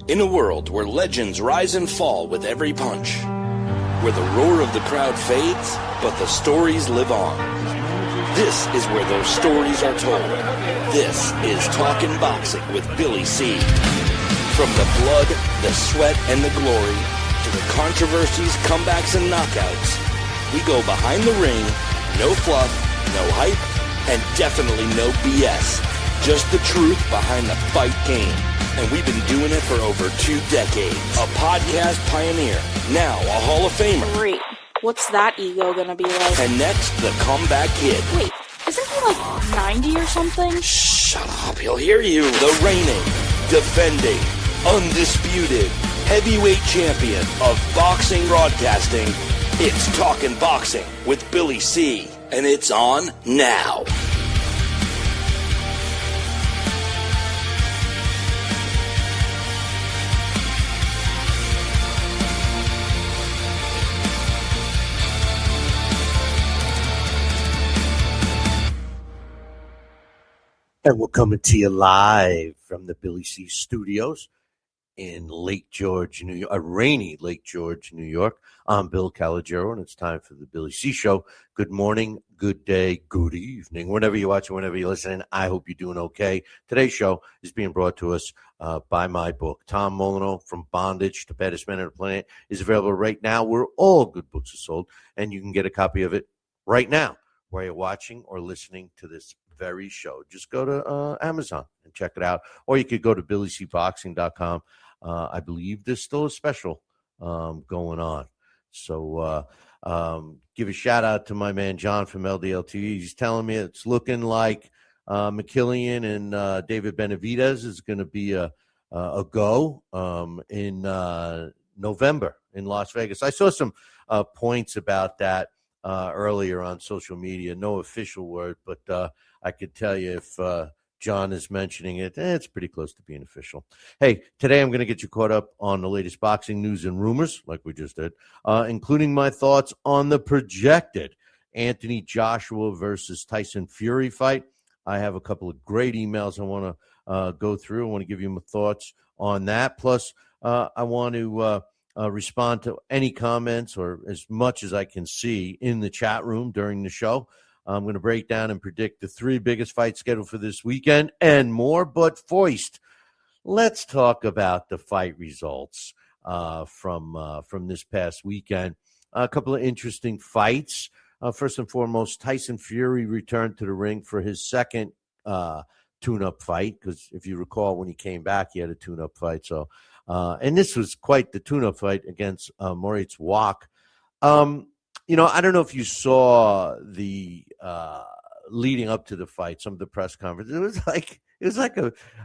In a world where legends rise and fall with every punch, where the roar of the crowd fades, but the stories live on. This is where those stories are told. This is Talkin' Boxing with Billy C. From the blood, the sweat, and the glory, to the controversies, comebacks, and knockouts, we go behind the ring, no fluff, no hype, and definitely no BS. Just the truth behind the fight game. And we've been doing it for over 2 decades. A podcast pioneer, now a Hall of Famer. Great. What's that ego gonna be like? And next, the comeback kid. Wait, isn't he like 90 or something? Shut up, he'll hear you. The reigning, defending, undisputed, heavyweight champion of boxing broadcasting. It's Talkin' Boxing with Billy C. And it's on now. And we're coming to you live from the Billy C Studios in Lake George, New York, a rainy Lake George, New York. I'm Bill Calogero, and it's time for the Billy C Show. Good morning, good day, good evening. Whenever you're watching, whenever you're listening, I hope you're doing okay. Today's show is being brought to us by my book. Tom Molyneux, From Bondage to Baddest Man on the Planet, is available right now where all good books are sold, and you can get a copy of it right now while you're watching or listening to this very show. Just go to Amazon and check it out, or you could go to BillyCBoxing.com. I believe there's still a special going on. So give a shout out to my man John from LDLTV. He's telling me it's looking like McKillian and David Benavidez is going to be a go in November in Las Vegas. I saw some points about that earlier on social media. No official word, but I could tell you if John is mentioning it, it's pretty close to being official. Hey, today I'm going to get you caught up on the latest boxing news and rumors, like we just did, including my thoughts on the projected Anthony Joshua versus Tyson Fury fight. I have a couple of great emails I want to go through. I want to give you my thoughts on that. Plus, I want to respond to any comments or as much as I can see in the chat room during the show. I'm going to break down and predict the 3 biggest fights scheduled for this weekend and more. But first, let's talk about the fight results from this past weekend. A couple of interesting fights. First and foremost, Tyson Fury returned to the ring for his second tune-up fight, because if you recall, when he came back, he had a tune-up fight. So, and this was quite the tune-up fight against Moritz Wach. I don't know if you saw the leading up to the fight, some of the press conference. It was like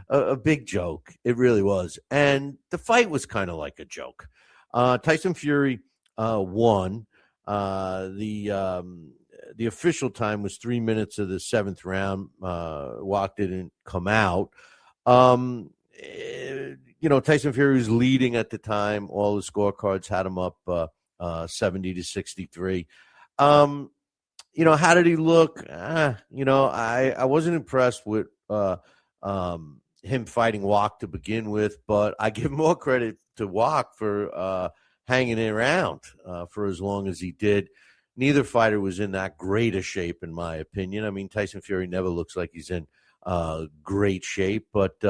a big joke. It really was. And the fight was kind of like a joke. Tyson Fury won. The official time was 3 minutes of the 7th round. Wach didn't come out. Tyson Fury was leading at the time. All the scorecards had him up 70-63. How did he look? I wasn't impressed with him fighting Wach to begin with, but I give more credit to Wach for hanging around for as long as he did. Neither fighter was in that great a shape, in my opinion. I mean, Tyson Fury never looks like he's in great shape, but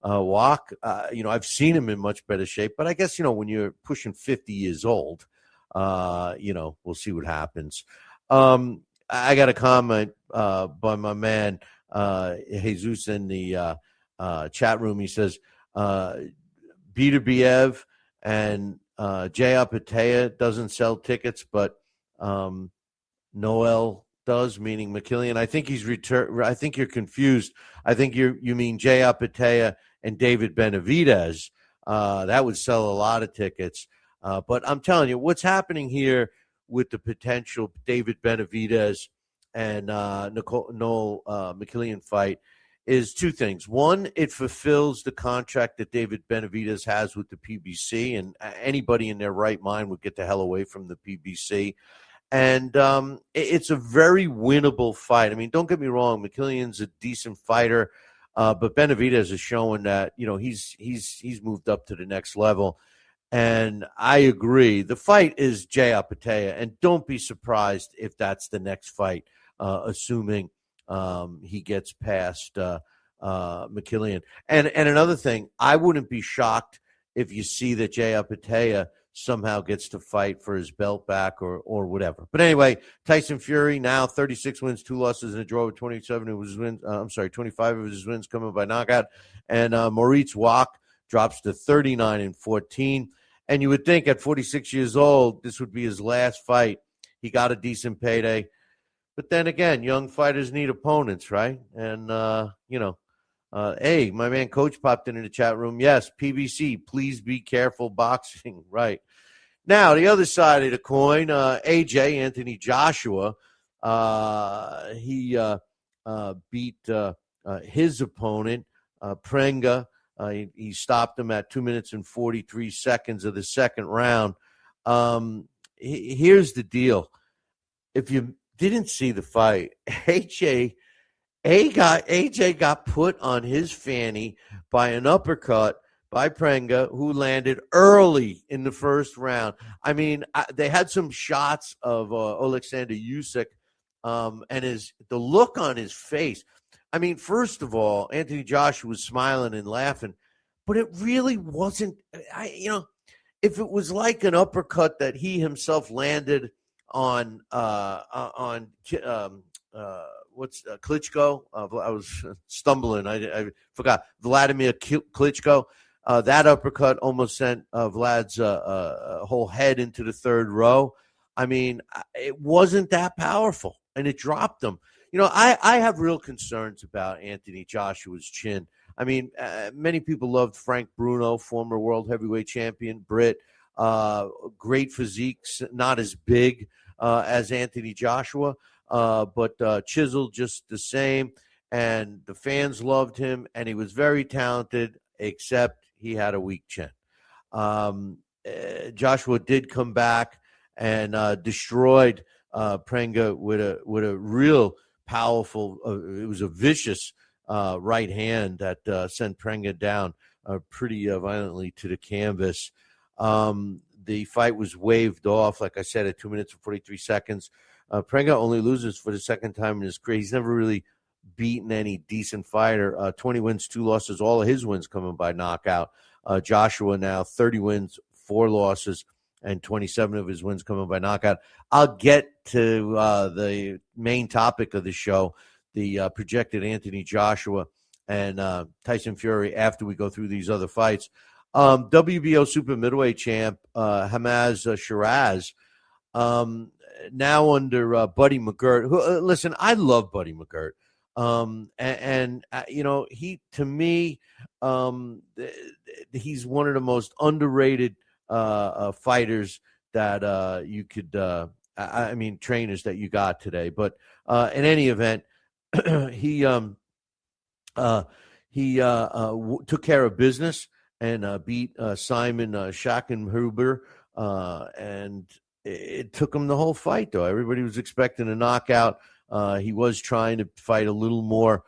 Wach, I've seen him in much better shape. But I guess, when you're pushing 50 years old, we'll see what happens. I got a comment by my man Jesus in the chat room. He says, Peter Biev and J.R. Patea doesn't sell tickets, but Noel does, meaning McKillian. I think he's I think you're confused. I think you mean J.R. Patea and David Benavidez. That would sell a lot of tickets. But I'm telling you, what's happening here with the potential David Benavidez and Noel McKillian fight is 2 things. One, it fulfills the contract that David Benavidez has with the PBC, and anybody in their right mind would get the hell away from the PBC. And it's a very winnable fight. I mean, don't get me wrong, McKillian's a decent fighter. But Benavidez is showing that, he's moved up to the next level. And I agree. The fight is Jay Apatea, and don't be surprised if that's the next fight, assuming he gets past McKillian. And another thing, I wouldn't be shocked if you see that Jay Apatea somehow gets to fight for his belt back or whatever. But anyway, Tyson Fury now 36 wins, 2 losses, and a draw with 27 of his wins. 25 of his wins coming by knockout. And Moritz Wach drops to 39-14. And you would think at 46 years old, this would be his last fight. He got a decent payday. But then again, young fighters need opponents, right? And, hey, my man Coach popped in the chat room. Yes, PBC, please be careful boxing. Right. Now, the other side of the coin, AJ, Anthony Joshua, he beat his opponent, Prenga. He stopped him at 2 minutes and 43 seconds of the second round. Here's the deal. If you didn't see the fight, AJ got put on his fanny by an uppercut by Prenga, who landed early in the first round. I mean, they had some shots of Alexander Usyk, and the look on his face. I mean, first of all, Anthony Joshua was smiling and laughing, but it really wasn't. If it was like an uppercut that he himself landed on Klitschko. I was stumbling. I forgot Vladimir Klitschko. That uppercut almost sent Vlad's whole head into the third row. I mean, it wasn't that powerful, and it dropped him. I have real concerns about Anthony Joshua's chin. I mean, many people loved Frank Bruno, former world heavyweight champion, Brit. Great physiques, not as big as Anthony Joshua, but chiseled just the same. And the fans loved him, and he was very talented, except he had a weak chin. Joshua did come back and destroyed Prenga with a real powerful. It was a vicious right hand that sent Prenga down pretty violently to the canvas. The fight was waved off, like I said, at 2 minutes and 43 seconds. Prenga only loses for the second time in his career. He's never really beaten any decent fighter. 20 wins, 2 losses, all of his wins coming by knockout. Joshua now 30 wins, 4 losses, and 27 of his wins coming by knockout. I'll get to the main topic of the show, the projected Anthony Joshua and Tyson Fury, after we go through these other fights. WBO super middleweight champ Hamaz Shiraz, now under Buddy McGirt. Who, listen, I love Buddy McGirt. He, to me, he's one of the most underrated fighters that you could, trainers that you got today. But in any event, he took care of business and beat Simon Schackenhuber, and it took him the whole fight, though. Everybody was expecting a knockout. He was trying to fight a little more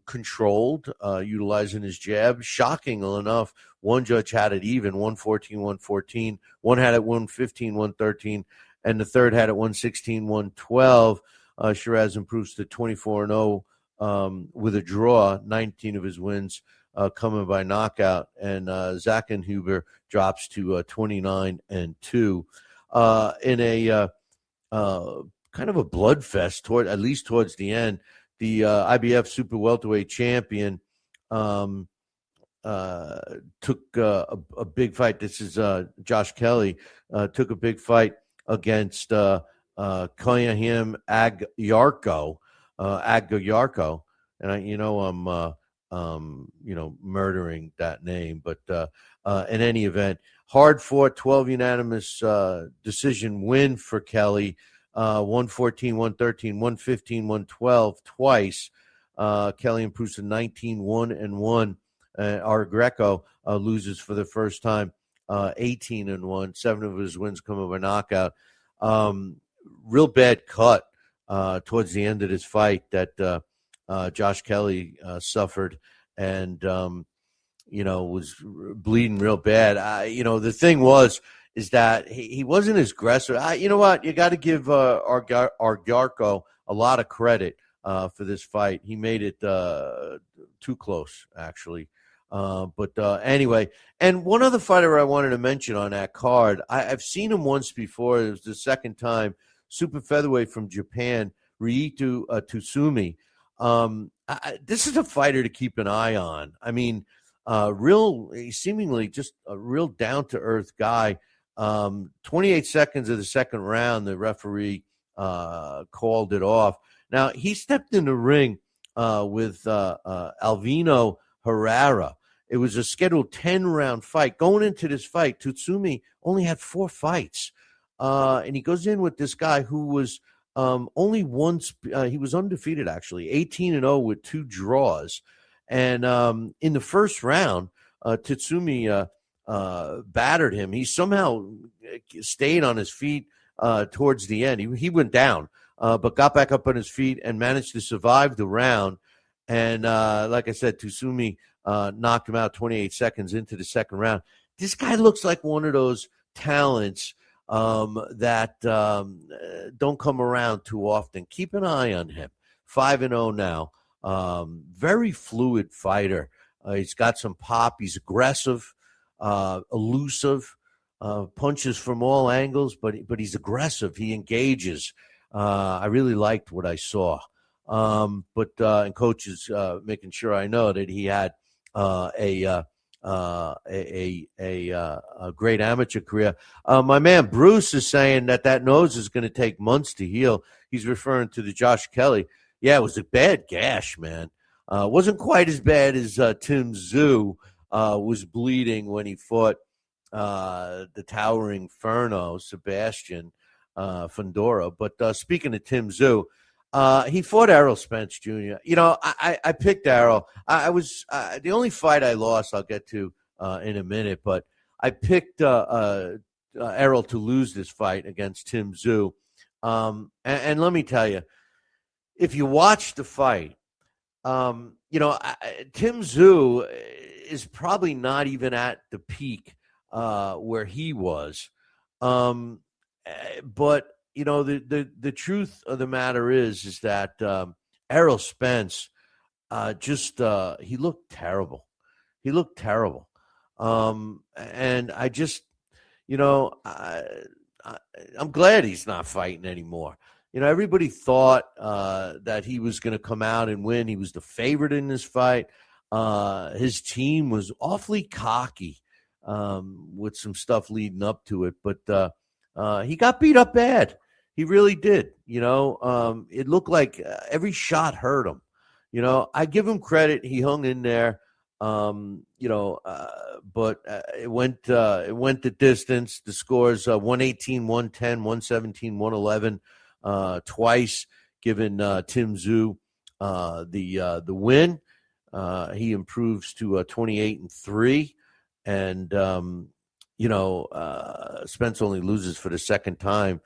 controlled, utilizing his jab. Shockingly enough, one judge had it even, 114-114. One had it 115-113, and the third had it 116-112. Shiraz improves to 24-0 with a draw, 19 of his wins coming by knockout, and Zackenhuber drops to 29-2 in a kind of a bloodfest at least towards the end. The IBF super welterweight champion took a big fight. This is Josh Kelly took a big fight against Koyahim Agyarko, and I'm murdering that name, but in any event, hard fought 12 unanimous decision win for Kelly, 114-113, 115-112 twice. Kelly improves to 19-1-1. Our Greco loses for the first time, 18-1. 7 of his wins come by knockout. Real bad cut towards the end of this fight that Josh Kelly suffered and, was bleeding real bad. The thing is that he wasn't as aggressive. You know what? You got to give Argarco a lot of credit for this fight. He made it too close, actually. But anyway, and one other fighter I wanted to mention on that card, I've seen him once before. It was the second time. Super featherweight from Japan, Ryuto Tsumi. This is a fighter to keep an eye on. I mean, seemingly just a real down-to-earth guy. 28 seconds of the second round, the referee called it off. Now, he stepped in the ring with Alvino Herrera. It was a scheduled 10-round fight. Going into this fight, Tutsumi only had 4 fights. And he goes in with this guy who was only once he was undefeated, actually, 18-0 with 2 draws. And in the first round, Tutsumi battered him. He somehow stayed on his feet towards the end. He went down, but got back up on his feet and managed to survive the round. And like I said, Tutsumi knocked him out 28 seconds into the second round. This guy looks like one of those talents that don't come around too often. Keep an eye on him. 5-0 now. Very fluid fighter. He's got some pop. He's aggressive, elusive, punches from all angles, but he's aggressive. He engages. I really liked what I saw. And coach is making sure I know that he had a great amateur career. My man Bruce is saying that nose is going to take months to heal. He's referring to the Josh Kelly. Yeah, it was a bad gash, man. Wasn't quite as bad as Tim Tszyu was bleeding when he fought the towering Inferno, Sebastian Fundora. But speaking of Tim Tszyu, he fought Errol Spence Jr. I picked Errol. I was the only fight I lost. I'll get to in a minute, but I picked Errol to lose this fight against Tim Tszyu. And let me tell you, if you watch the fight, Tim Tszyu is probably not even at the peak where he was. But the truth of the matter is that Errol Spence he looked terrible. He looked terrible. And I just, I'm glad he's not fighting anymore. Everybody thought that he was going to come out and win. He was the favorite in this fight. His team was awfully cocky with some stuff leading up to it, but he got beat up bad. He really did. It looked like every shot hurt him. I give him credit. He hung in there. But it went the distance. The scores 118, 110, 117, 111. Twice, given Tim Tszyu the win. He improves to 28-3, and Spence only loses for the second time.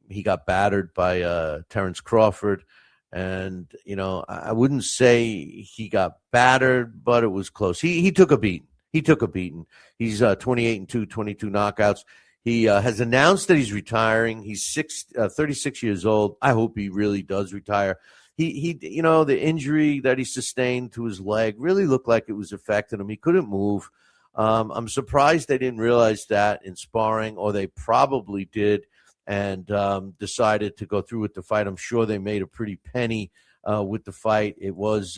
He got battered by Terrence Crawford, and I wouldn't say he got battered, but it was close. He took a beating. He's 28-2, 22 knockouts. He has announced that he's retiring. He's 36 years old. I hope he really does retire. He the injury that he sustained to his leg really looked like it was affecting him. He couldn't move. I'm surprised they didn't realize that in sparring, or they probably did and decided to go through with the fight. I'm sure they made a pretty penny with the fight. It was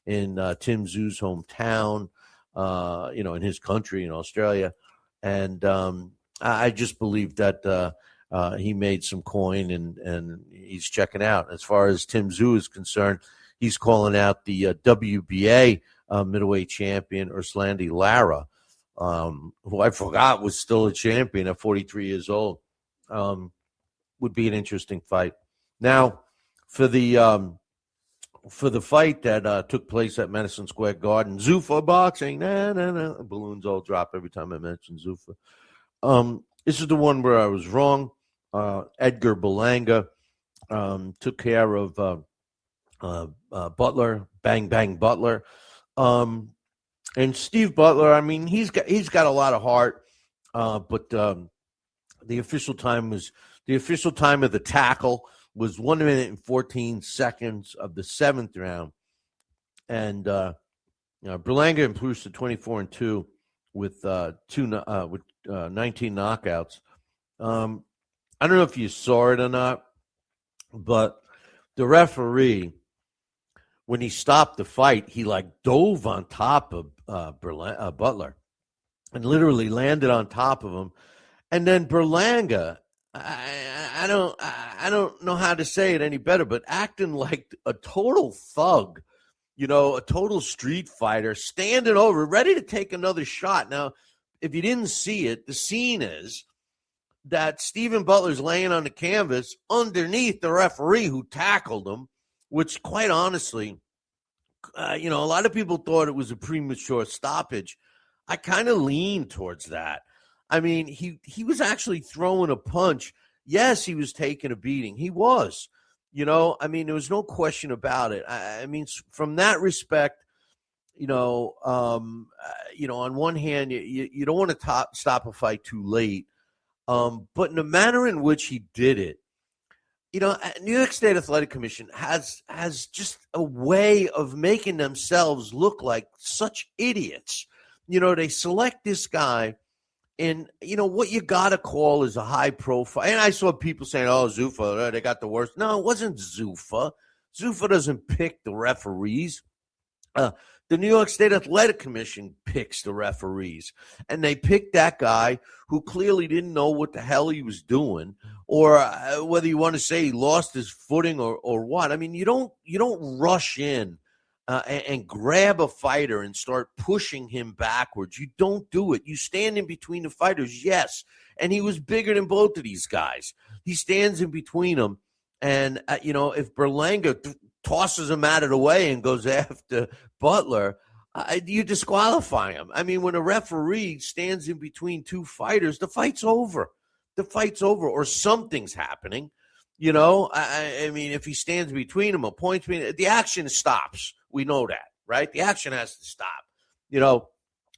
in Tim Tszyu's hometown, in his country, in Australia. And I just believe that he made some coin and he's checking out. As far as Tim Tszyu is concerned, he's calling out the WBA middleweight champion, Urslandi Lara, who I forgot was still a champion at 43 years old. Would be an interesting fight. Now, for the fight that took place at Madison Square Garden, Zuffa Boxing, balloons all drop every time I mention Zuffa. This is the one where I was wrong. Edgar Berlanga took care of Butler, Bang Bang Butler. And Steve Butler, I mean, he's got a lot of heart, but the official time of the tackle was 1 minute and 14 seconds of the seventh round, and Berlanga improves to 24-2 with 19 knockouts. I don't know if you saw it or not, but the referee, when he stopped the fight, he dove on top of Butler and literally landed on top of him. And then Berlanga, I don't know how to say it any better, but acting like a total thug, a total street fighter, standing over, ready to take another shot. Now, if you didn't see it, the scene is that Stephen Butler's laying on the canvas underneath the referee who tackled him, which quite honestly, a lot of people thought it was a premature stoppage. I kind of lean towards that. I mean, he was actually throwing a punch. Yes, he was taking a beating. He was. I mean, there was no question about it. I mean, from that respect, on one hand, you don't want to stop a fight too late. But in the manner in which he did it, New York State Athletic Commission has just a way of making themselves look like such idiots. They select this guy, and what you gotta call is a high profile. And I saw people saying, "Oh, Zuffa, they got the worst." No, it wasn't Zuffa. Zuffa doesn't pick the referees. The New York State Athletic Commission picks the referees, and they picked that guy who clearly didn't know what the hell he was doing, or whether you want to say he lost his footing or what. I mean, you don't rush in and grab a fighter and start pushing him backwards. You don't do it. You stand in between the fighters, yes, and he was bigger than both of these guys. He stands in between them, and if Berlanga tosses him out of the way and goes after Butler, you disqualify him. I mean, when a referee stands in between two fighters, the fight's over. The fight's over, or something's happening. I mean, if he stands between them or points between, the action stops. We know that, right? The action has to stop.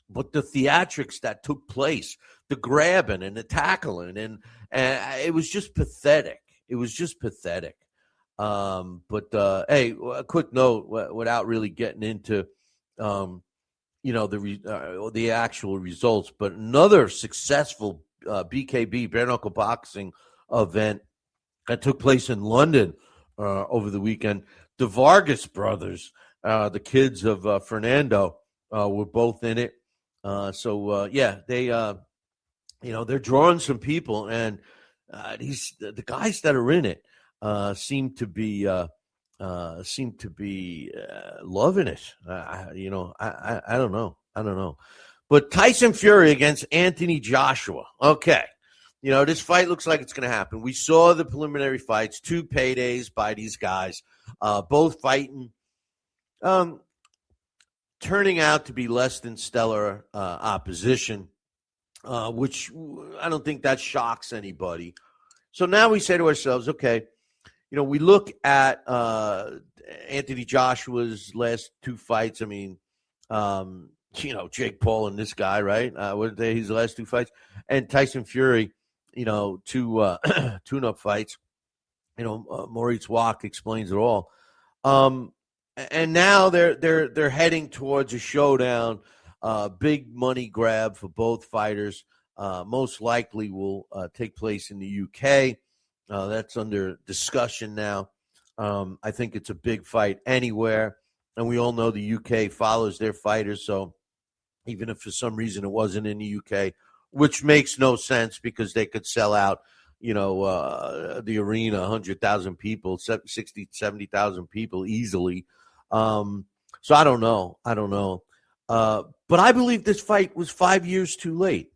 But the theatrics that took place, the grabbing and the tackling, and it was just pathetic. It was just pathetic. Hey, a quick note without really getting into, the actual results, but another successful BKB, bare knuckle boxing event that took place in London over the weekend. The Vargas brothers, the kids of Fernando, were both in it. They're drawing some people, and the guys that are in it seem to be loving it. I don't know. But Tyson Fury against Anthony Joshua. Okay. This fight looks like it's going to happen. We saw the preliminary fights, 2 paydays by these guys, both fighting, turning out to be less than stellar opposition, which I don't think that shocks anybody. So now we say to ourselves, okay, we look at Anthony Joshua's last 2 fights. I mean, Jake Paul and this guy, right? What are his last 2 fights? And Tyson Fury, 2 tune-up fights. Maurice Wack explains it all. And now they're heading towards a showdown, big money grab for both fighters. Most likely will take place in the UK. That's under discussion now. I think it's a big fight anywhere, and we all know the UK follows their fighters. So even if for some reason it wasn't in the UK, which makes no sense because they could sell out, the arena, 100,000 people, 60, 70,000 people easily. So I don't know. But I believe this fight was 5 years too late.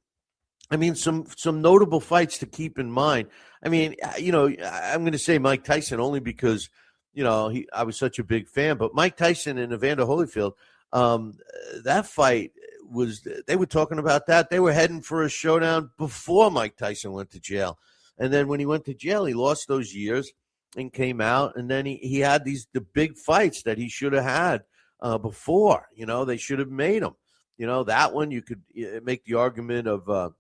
I mean, some notable fights to keep in mind. I mean, I'm going to say Mike Tyson only because, I was such a big fan. But Mike Tyson and Evander Holyfield, that fight they were talking about that. They were heading for a showdown before Mike Tyson went to jail. And then when he went to jail, he lost those years. and came out, and then he had the big fights that he should have had before. They should have made him. That one you could make the argument of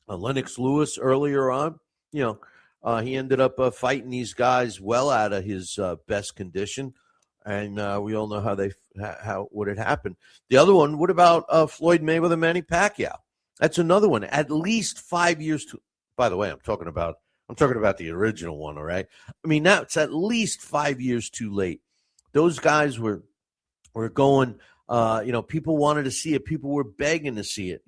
Lennox Lewis earlier on. He ended up fighting these guys well out of his best condition, and we all know how what had happened. The other one, what about Floyd Mayweather, Manny Pacquiao? That's another one. At least 5 years. By the way, I'm talking about the original one. All right. I mean, now it's at least 5 years too late. Those guys were going. People wanted to see it. People were begging to see it.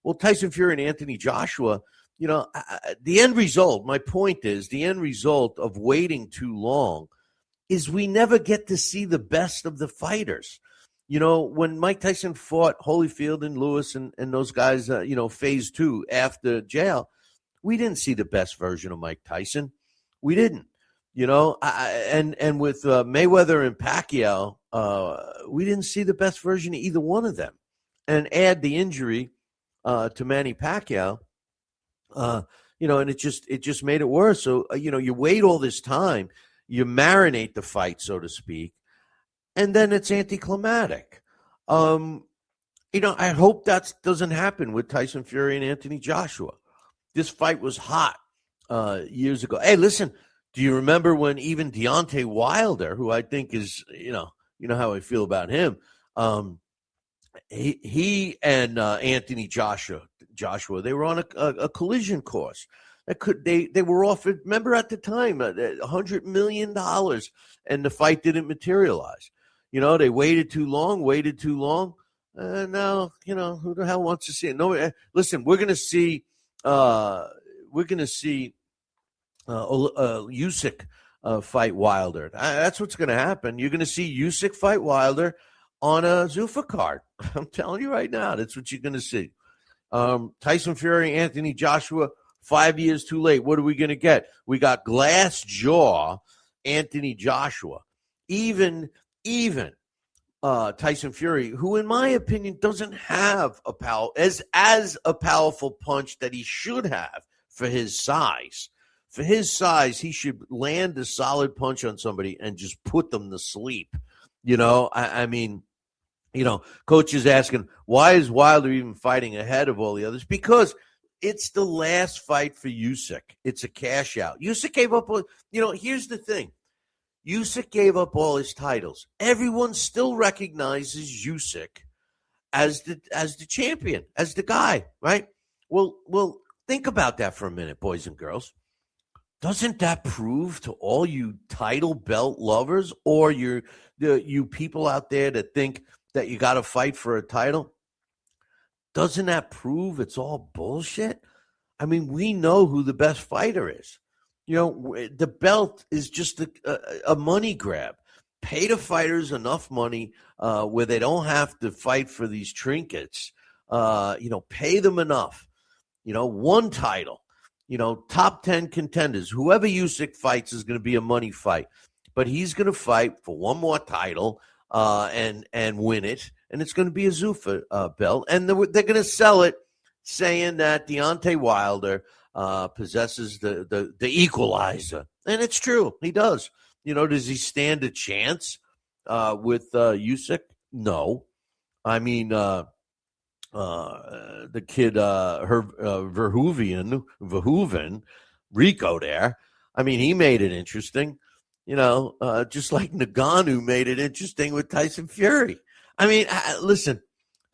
Well, Tyson Fury and Anthony Joshua. The end result. My point is the end result of waiting too long is we never get to see the best of the fighters. When Mike Tyson fought Holyfield and Lewis and those guys, phase 2 after jail, we didn't see the best version of Mike Tyson. We didn't, and with Mayweather and Pacquiao, we didn't see the best version of either one of them. And add the injury to Manny Pacquiao, and it just made it worse. So, you wait all this time, you marinate the fight, so to speak, and then it's anticlimactic. I hope that doesn't happen with Tyson Fury and Anthony Joshua. This fight was hot years ago. Hey, listen, do you remember when even Deontay Wilder, who I think is, you know how I feel about him, he and Anthony Joshua, they were on a collision course. They were offered, remember at the time, $100 million, and the fight didn't materialize. They waited too long. Now, who the hell wants to see it? No, listen, we're going to see Usyk fight Wilder. That's what's going to happen. You're going to see Usyk fight Wilder on a Zuffa card. I'm telling you right now, that's what you're going to see. Tyson Fury, Anthony Joshua, 5 years too late. What are we going to get? We got glass jaw Anthony Joshua. Even Tyson Fury, who in my opinion doesn't have as a powerful punch that he should have for his size. For his size, he should land a solid punch on somebody and just put them to sleep. I mean, coach is asking, why is Wilder even fighting ahead of all the others? Because it's the last fight for Usyk. It's a cash out. Usyk gave up. Here's the thing. Usyk gave up all his titles. Everyone still recognizes Usyk as the champion, as the guy, right? Well, think about that for a minute, boys and girls. Doesn't that prove to all you title belt lovers or you people out there that think that you got to fight for a title? Doesn't that prove it's all bullshit? I mean, we know who the best fighter is. The belt is just a money grab. Pay the fighters enough money where they don't have to fight for these trinkets. Pay them enough. One title. Top 10 contenders. Whoever Usyk fights is going to be a money fight. But he's going to fight for one more title and win it. And it's going to be a Zuffa belt. And they're going to sell it saying that Deontay Wilder possesses the equalizer. And it's true. He does. Does he stand a chance with Usyk? No. I mean, the kid, Verhoeven, Rico there. I mean, he made it interesting, just like Nagano made it interesting with Tyson Fury. I mean, listen,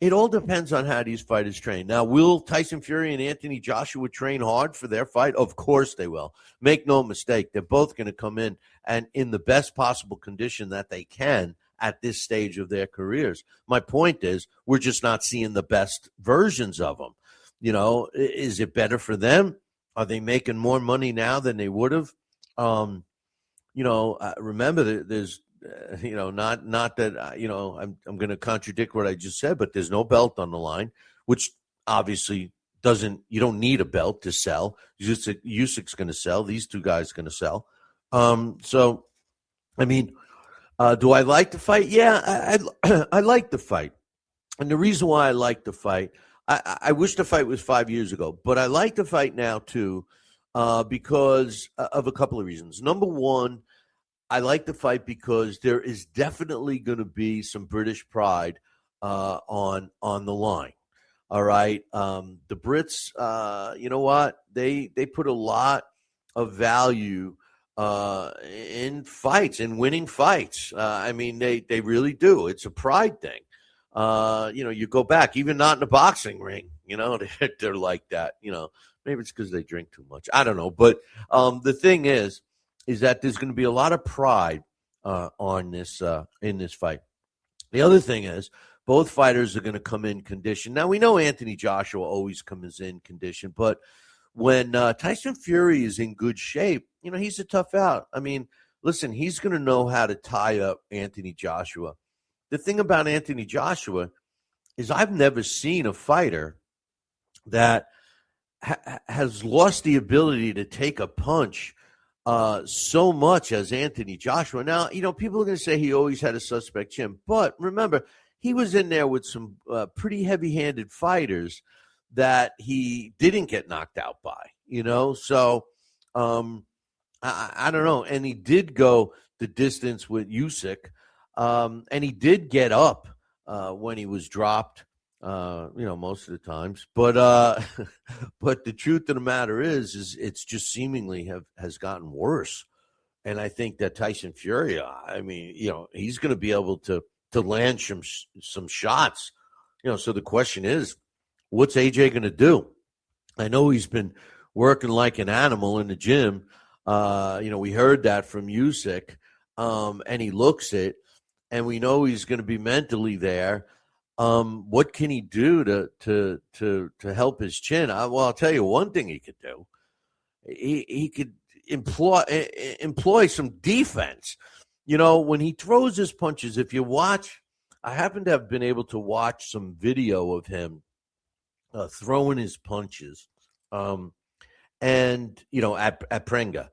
it all depends on how these fighters train. Now, will Tyson Fury and Anthony Joshua train hard for their fight? Of course they will. Make no mistake. They're both going to come in and in the best possible condition that they can at this stage of their careers. My point is, we're just not seeing the best versions of them. Is it better for them? Are they making more money now than they would have? Remember, there's, not that, I'm going to contradict what I just said, but there's no belt on the line, which obviously you don't need a belt to sell. Usyk's going to sell. These two guys are going to sell. So, I mean, do I like the fight? Yeah, I like the fight. And the reason why I like the fight, I wish the fight was 5 years ago, but I like the fight now too, because of a couple of reasons. Number one, I like the fight because there is definitely going to be some British pride on the line. All right, the Brits, you know what? They put a lot of value in fights, in winning fights. I mean, they really do. It's a pride thing. You go back, even not in a boxing ring. They're like that. Maybe it's because they drink too much. I don't know, but the thing is that there's going to be a lot of pride on this in this fight. The other thing is, both fighters are going to come in condition. Now, we know Anthony Joshua always comes in condition, but when Tyson Fury is in good shape, he's a tough out. I mean, listen, he's going to know how to tie up Anthony Joshua. The thing about Anthony Joshua is I've never seen a fighter that has lost the ability to take a punch so much as Anthony Joshua. Now, people are going to say he always had a suspect chin, but remember, he was in there with some pretty heavy-handed fighters that he didn't get knocked out by, So I don't know. And he did go the distance with Usyk, and he did get up when he was dropped, most of the times. But but the truth of the matter is it's just seemingly has gotten worse. And I think that Tyson Fury, he's going to be able to land some shots. So the question is, what's AJ going to do? I know he's been working like an animal in the gym. We heard that from Usyk, and he looks it, and we know he's going to be mentally there. What can he do to help his chin? I'll tell you one thing he could do. He could employ some defense. When he throws his punches, if you watch, I happen to have been able to watch some video of him throwing his punches, and at Prenga,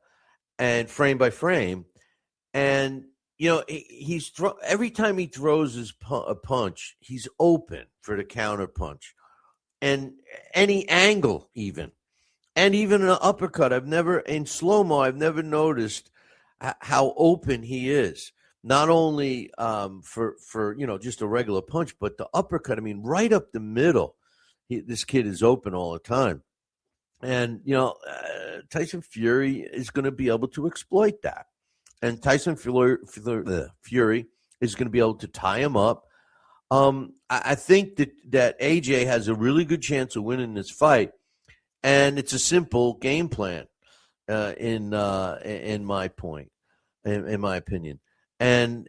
and frame by frame, and he's every time he throws a punch, he's open for the counter punch, and any angle even, and even an uppercut. In slow-mo, I've never noticed how open he is. Not only for just a regular punch, but the uppercut. I mean, right up the middle. This kid is open all the time. And, Tyson Fury is going to be able to exploit that. And Tyson Fury is going to be able to tie him up. I think that AJ has a really good chance of winning this fight. And it's a simple game plan, in my opinion. And,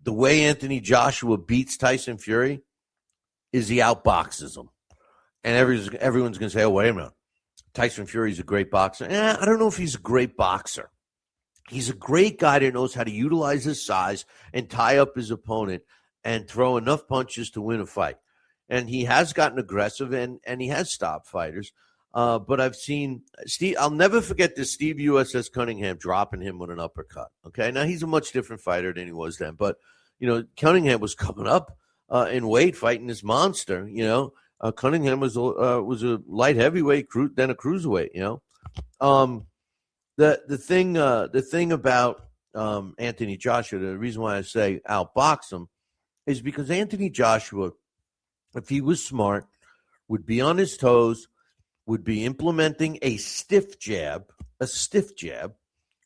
the way Anthony Joshua beats Tyson Fury is he outboxes him. And everyone's going to say, oh, wait a minute. Tyson Fury's a great boxer. I don't know if he's a great boxer. He's a great guy that knows how to utilize his size and tie up his opponent and throw enough punches to win a fight. And he has gotten aggressive, and he has stopped fighters. But I've seen Steve. I'll never forget this Steve USS Cunningham dropping him with an uppercut. Okay, now he's a much different fighter than he was then. But Cunningham was coming up in weight, fighting this monster. Cunningham was a light heavyweight, then a cruiserweight. The thing about Anthony Joshua, the reason why I say outbox him, is because Anthony Joshua, if he was smart, would be on his toes, would be implementing a stiff jab,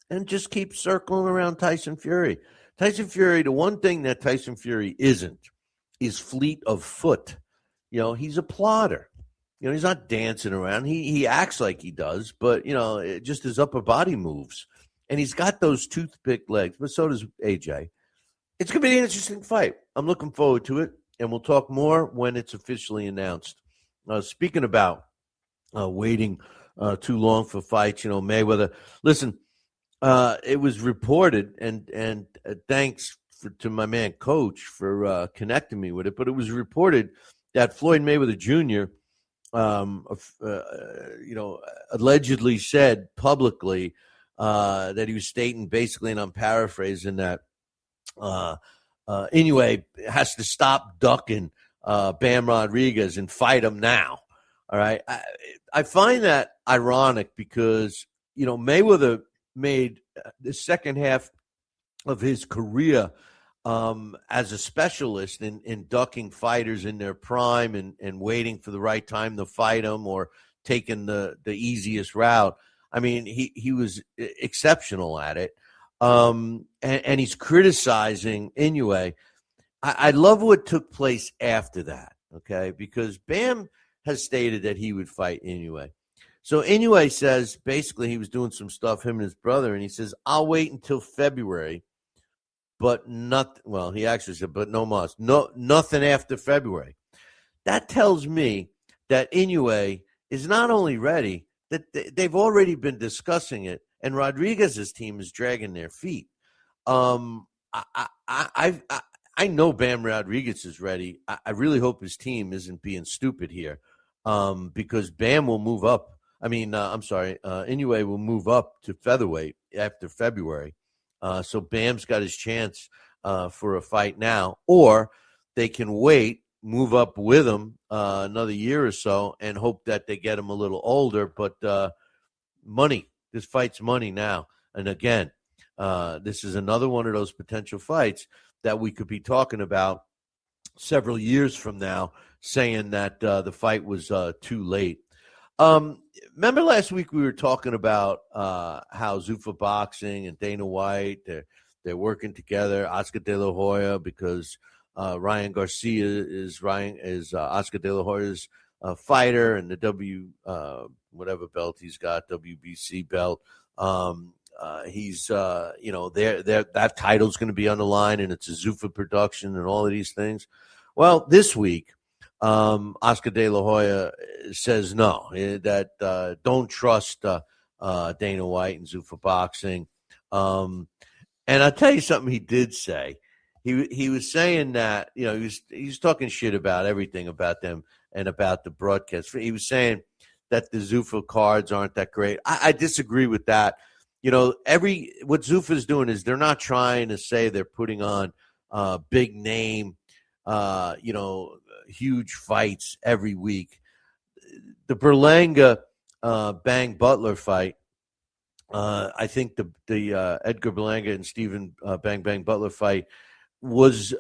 and just keep circling around Tyson Fury. Tyson Fury, the one thing that Tyson Fury isn't is fleet of foot. He's a plotter. He's not dancing around. He acts like he does, but, just his upper body moves. And he's got those toothpick legs, but so does AJ. It's going to be an interesting fight. I'm looking forward to it, and we'll talk more when it's officially announced. Speaking about waiting too long for fights, Mayweather. Listen, it was reported, and thanks to my man Coach for connecting me with it, but it was reported that Floyd Mayweather Jr., allegedly said publicly that he was stating basically, and I'm paraphrasing that, Inoue has to stop ducking Bam Rodriguez and fight him now. All right. I find that ironic because, Mayweather made the second half of his career as a specialist in ducking fighters in their prime and waiting for the right time to fight them or taking the easiest route. I mean, he was exceptional at it. And he's criticizing Inoue. I love what took place after that, okay? Because Bam has stated that he would fight Inoue. So Inoue says basically he was doing some stuff, him and his brother, and he says, I'll wait until February, but not, well, he actually said, but no mas. No, nothing after February. That tells me that Inoue is not only ready, that they've already been discussing it, and Rodriguez's team is dragging their feet. I know Bam Rodriguez is ready. I really hope his team isn't being stupid here, because Bam will move up. Inoue will move up to featherweight after February. So Bam's got his chance for a fight now, or they can wait, move up with him another year or so, and hope that they get him a little older. But money, this fight's money now. And again, this is another one of those potential fights that we could be talking about several years from now, saying that the fight was too late. Remember last week we were talking about how Zuffa Boxing and Dana White, they're working together, Oscar De La Hoya, because Ryan Garcia is Oscar De La Hoya's fighter, and the whatever belt he's got, WBC belt. He's that title's going to be on the line, and it's a Zuffa production and all of these things. Well, this week, Oscar De La Hoya says no, that don't trust Dana White and Zuffa Boxing. And I'll tell you something he did say. He was saying that, he was talking shit about everything about them and about the broadcast. He was saying that the Zuffa cards aren't that great. I disagree with that. What Zuffa is doing is they're not trying to say they're putting on big name, huge fights every week. The Berlanga Bang Butler fight, I think the Edgar Berlanga and Stephen Bang Butler fight was,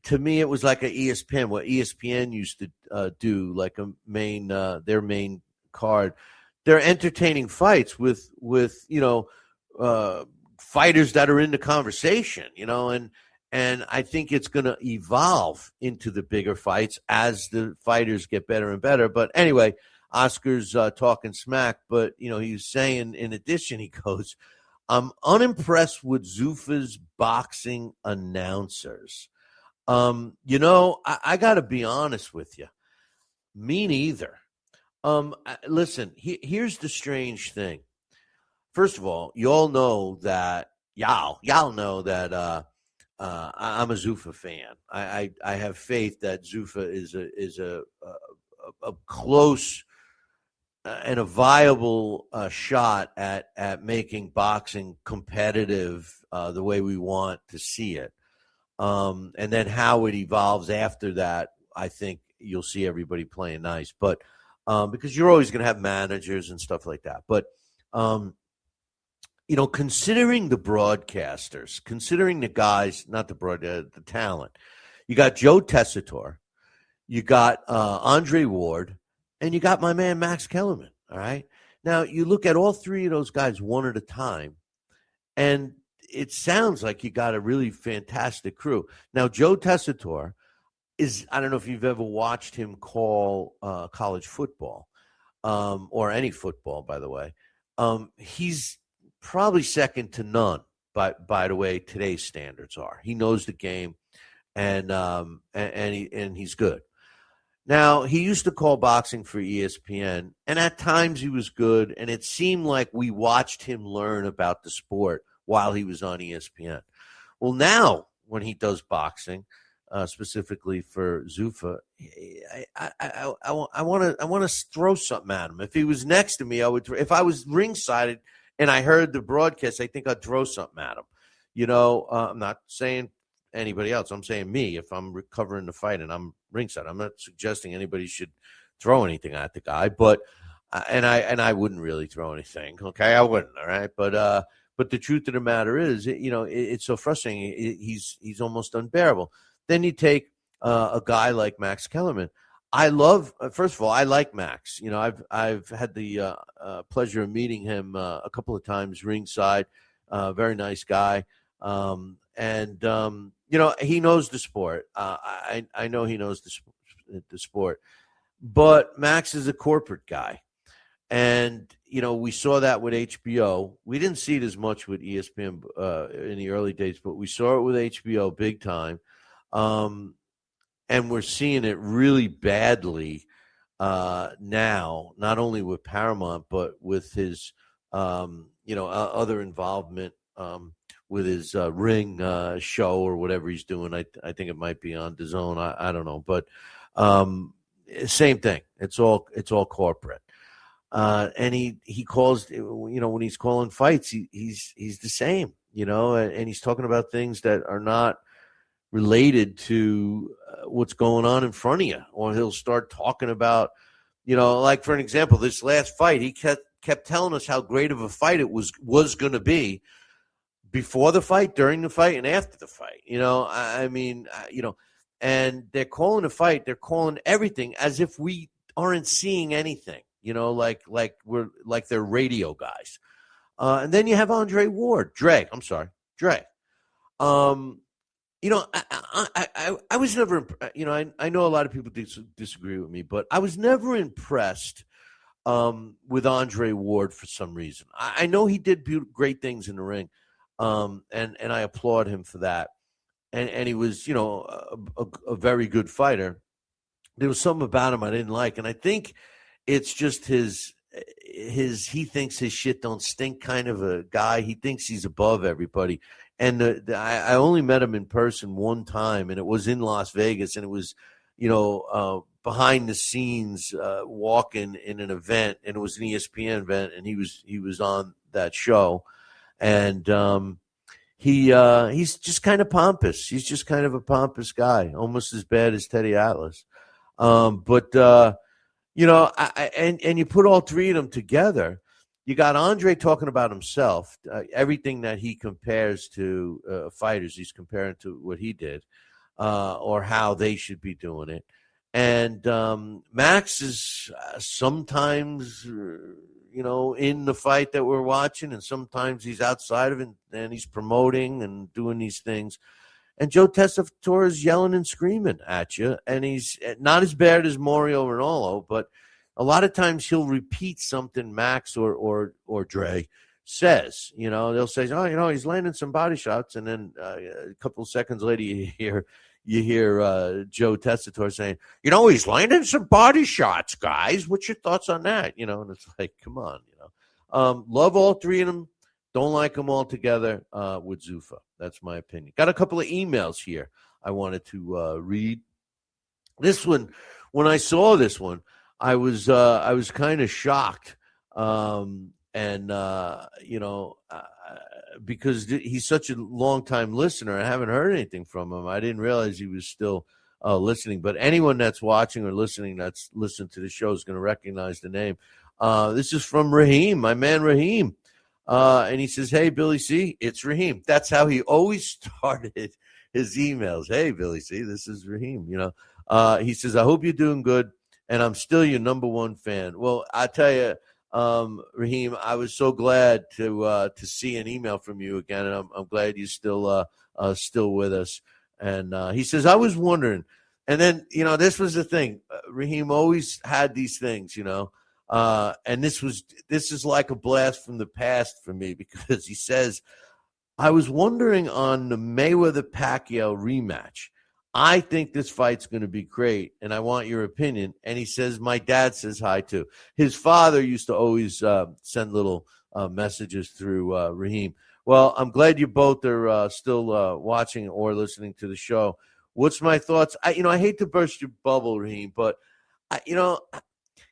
to me, it was like an ESPN, what ESPN used to do, like a main, their main card. They're entertaining fights with fighters that are in the conversation, and I think it's going to evolve into the bigger fights as the fighters get better and better. But anyway, Oscar's talking smack, but he's saying, in addition, he goes, I'm unimpressed with Zuffa's boxing announcers. I got to be honest with you. Me neither. Listen, here's the strange thing. First of all, y'all know that I'm a Zuffa fan. I have faith that Zuffa is a close and a viable shot at making boxing competitive the way we want to see it. And then how it evolves after that, I think you'll see everybody playing nice. But because you're always going to have managers and stuff like that. But considering the broadcasters, considering the guys, not the talent, you got Joe Tessitore, you got Andre Ward, and you got my man Max Kellerman. All right. Now you look at all three of those guys one at a time, and it sounds like you got a really fantastic crew. Now Joe Tessitore I don't know if you've ever watched him call college football, or any football, by the way. He's probably second to none by the way today's standards are. He knows the game, and he's good. Now, he used to call boxing for ESPN, and at times he was good, and it seemed like we watched him learn about the sport while he was on ESPN. Well, now when he does boxing, specifically for Zuffa, I want to throw something at him. If he was next to me, if I was ringside and I heard the broadcast, I think I'd throw something at him. I'm not saying anybody else. I'm saying me, if I'm covering the fight and I'm ringside. I'm not suggesting anybody should throw anything at the guy, but and I wouldn't really throw anything. Okay, I wouldn't. All right, but the truth of the matter is, it's so frustrating. He's almost unbearable. Then you take a guy like Max Kellerman. I love. First of all, I like Max. I've had the pleasure of meeting him a couple of times ringside. Very nice guy, and he knows the sport. I know he knows the sport, but Max is a corporate guy. And, we saw that with HBO. We didn't see it as much with ESPN in the early days, but we saw it with HBO big time. And we're seeing it really badly now, not only with Paramount, but with his, other involvement with his ring show or whatever he's doing. I think it might be on DAZN. I don't know. But same thing. It's all corporate. And he calls, when he's calling fights, he's the same, and he's talking about things that are not related to what's going on in front of you. Or he'll start talking about, like for an example, this last fight, he kept telling us how great of a fight it was going to be before the fight, during the fight, and after the fight. And they're calling the fight, they're calling everything as if we aren't seeing anything. Like they're radio guys. And then you have Dre. I was never, I know a lot of people disagree with me, but I was never impressed with Andre Ward for some reason. I know he did great things in the ring, and I applaud him for that. And he was, a very good fighter. There was something about him I didn't like, and I think it's just his he thinks his shit don't stink kind of a guy. He thinks he's above everybody. And I only met him in person one time, and it was in Las Vegas, and it was, behind the scenes walking in an event, and it was an ESPN event, and he was on that show. And he's just kind of pompous. He's just kind of a pompous guy, almost as bad as Teddy Atlas. And you put all three of them together, you got Andre talking about himself, everything that he compares to fighters, he's comparing to what he did or how they should be doing it. And Max is sometimes, in the fight that we're watching, and sometimes he's outside of it and he's promoting and doing these things. And Joe Tessitore is yelling and screaming at you, and he's not as bad as Mario Ranallo, but a lot of times he'll repeat something Max or Dre says. They'll say, "Oh, he's landing some body shots," and then a couple of seconds later you hear Joe Tessitore saying, "He's landing some body shots, guys. What's your thoughts on that?" And it's like, come on, love all three of them. Don't like them all together with Zuffa. That's my opinion. Got a couple of emails here I wanted to read. This one, when I saw this one, I was kind of shocked, because he's such a long-time listener. I haven't heard anything from him. I didn't realize he was still listening. But anyone that's watching or listening that's listened to the show is going to recognize the name. This is from Raheem, my man Raheem. And he says, "Hey, Billy C, it's Raheem." That's how he always started his emails. "Hey, Billy C, this is Raheem." He says, "I hope you're doing good, and I'm still your number one fan." Well, I tell you, Raheem, I was so glad to see an email from you again, and I'm glad you're still with us. And he says, "I was wondering," and then this was the thing. Raheem always had these things, and this is like a blast from the past for me, because he says, "I was wondering on the Mayweather-Pacquiao rematch. I think this fight's going to be great, and I want your opinion." And he says, "My dad says hi, too." His father used to always send little messages through Raheem. Well, I'm glad you both are still watching or listening to the show. What's my thoughts? I hate to burst your bubble, Raheem, but,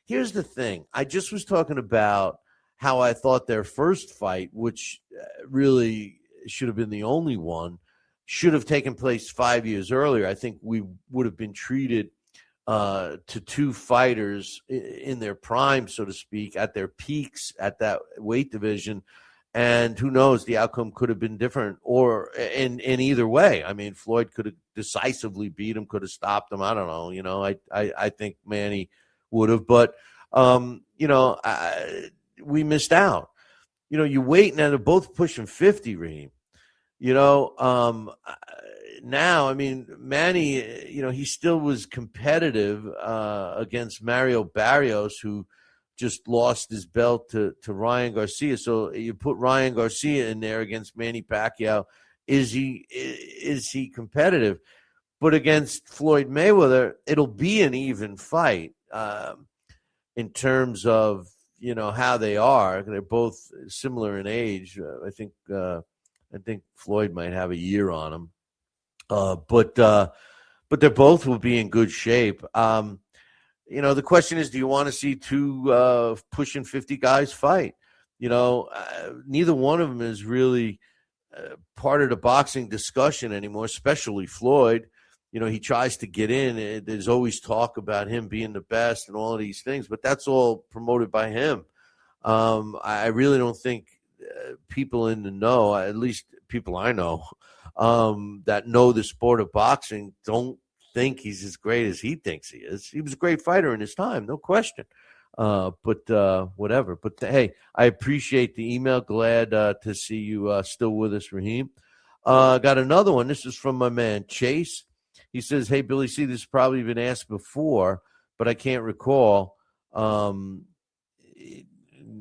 here's the thing. I just was talking about how I thought their first fight, which really should have been the only one, should have taken place 5 years earlier. I think we would have been treated to two fighters in their prime, so to speak, at their peaks at that weight division. And who knows, the outcome could have been different or in either way. I mean, Floyd could have decisively beat him, could have stopped him. I don't know. I think Manny would have. But, we missed out. You wait, and they're both pushing 50, Raheem. Now, I mean, Manny, he still was competitive against Mario Barrios, who just lost his belt to Ryan Garcia. So you put Ryan Garcia in there against Manny Pacquiao. Is he competitive? But against Floyd Mayweather, it'll be an even fight in terms of, how they are. They're both similar in age. I think Floyd might have a year on him. But they both will be in good shape. The question is, do you want to see two pushing 50 guys fight? Neither one of them is really part of the boxing discussion anymore, especially Floyd. He tries to get in. There's always talk about him being the best and all of these things, but that's all promoted by him. I really don't think people in the know, at least people I know, that know the sport of boxing, don't think he's as great as he thinks he is. He was a great fighter in his time, no question. But whatever. But hey, I appreciate the email. Glad to see you still with us, Raheem. Got another one. This is from my man Chase. He says, "Hey Billy C, this has probably been asked before, but I can't recall. I'm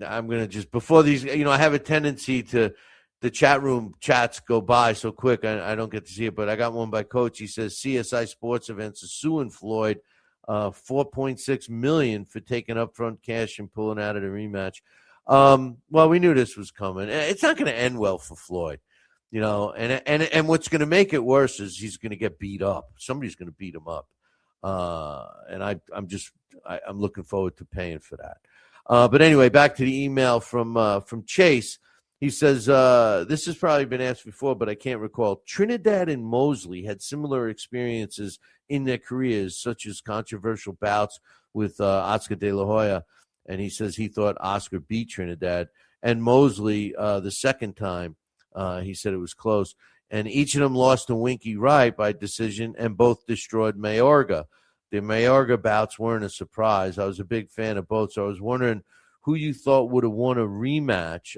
gonna just before these. I have a tendency to." The chat room chats go by so quick, I don't get to see it, but I got one by Coach. He says CSI Sports Events is suing Floyd $4.6 million for taking upfront cash and pulling out of the rematch. Well, we knew this was coming. It's not going to end well for Floyd, and what's going to make it worse is he's going to get beat up. Somebody's going to beat him up, and I'm looking forward to paying for that. But anyway, back to the email from Chase. He says, this has probably been asked before, but I can't recall. Trinidad and Mosley had similar experiences in their careers, such as controversial bouts with Oscar De La Hoya. And he says he thought Oscar beat Trinidad. And Mosley, the second time, he said it was close. And each of them lost to Winky Wright by decision, and both destroyed Mayorga. The Mayorga bouts weren't a surprise. I was a big fan of both, so I was wondering who you thought would have won a rematch.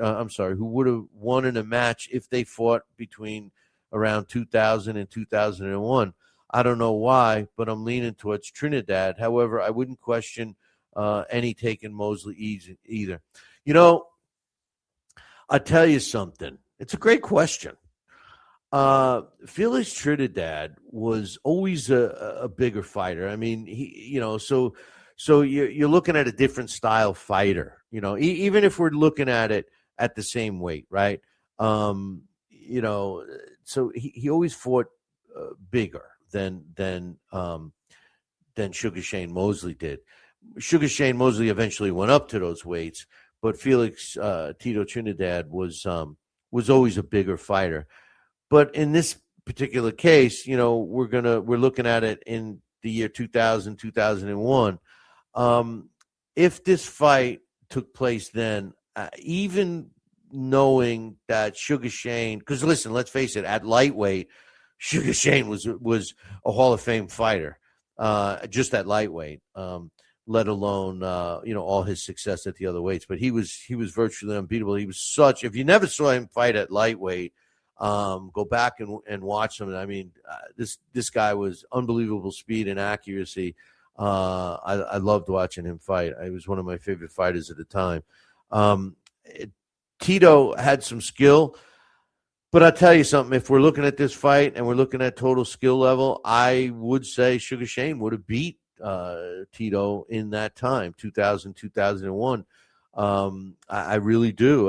Who would have won in a match if they fought between around 2000 and 2001. I don't know why, but I'm leaning towards Trinidad. However, I wouldn't question any taking Mosley either. I'll tell you something. It's a great question. Felix Trinidad was always a bigger fighter. I mean, So you're looking at a different style fighter, even if we're looking at it at the same weight, right? So he always fought bigger than Sugar Shane Mosley did. Sugar Shane Mosley eventually went up to those weights, but Felix Tito Trinidad was always a bigger fighter. But in this particular case, we're looking at it in the year 2000, 2001. If this fight took place then, even knowing that Sugar Shane, because listen, let's face it, at lightweight, Sugar Shane was a Hall of Fame fighter, just at lightweight, let alone all his success at the other weights. But he was virtually unbeatable. He was such. If you never saw him fight at lightweight, go back and watch him. I mean, this guy was unbelievable speed and accuracy. I loved watching him fight. He was one of my favorite fighters at the time. Tito had some skill, but I'll tell you something. If we're looking at this fight and we're looking at total skill level, I would say Sugar Shane would have beat Tito in that time, 2000, 2001. I really do.